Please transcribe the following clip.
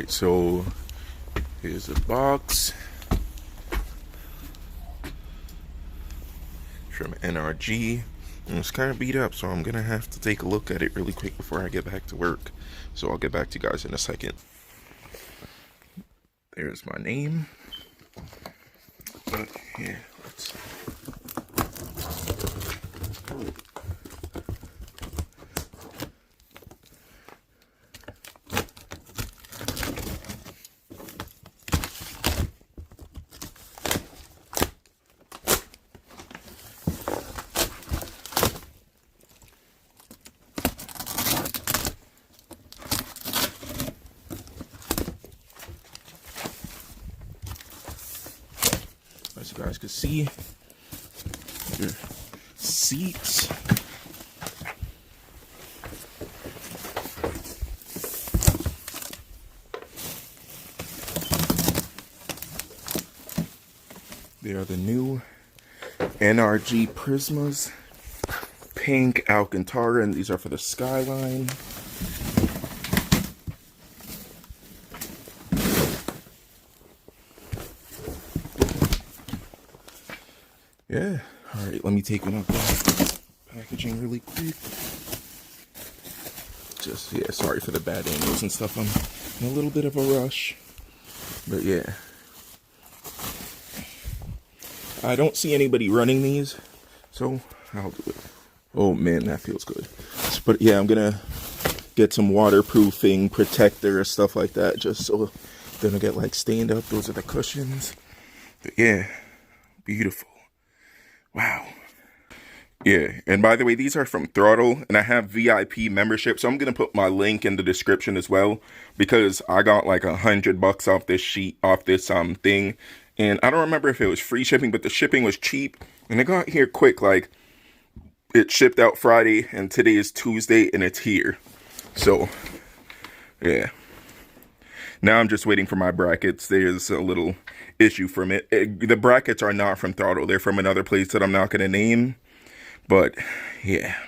Alright, so here's a box from NRG. And it's kind of beat up, so I'm gonna have to take a look at it really quick before I get back to work. So I'll get back to you guys in a second. There's my name. But yeah, let's see. As you guys can see, your seats. They are the new NRG Prismas, Pink Alcantara, and these are for the Skyline. Yeah, alright, let me take one out the packaging really quick. Just, yeah, sorry for the bad angles and stuff. I'm in a little bit of a rush. But yeah. I don't see anybody running these, so I'll do it. Oh man, that feels good. But yeah, I'm gonna get some waterproofing protector or stuff like that, just so they don't get like stained up. Those are the cushions. But yeah, beautiful. Wow. Yeah, and by the way, these are from Throtl, and I have VIP membership, so I'm gonna put my link in the description as well, because I got like $100 off this thing, and I don't remember if it was free shipping, but the shipping was cheap, and it got here quick. Like, it shipped out Friday, and today is Tuesday, and it's here. So yeah, now I'm just waiting for my brackets. There's a little issue from it. The brackets are not from Throtl. They're from another place that I'm not going to name. But yeah.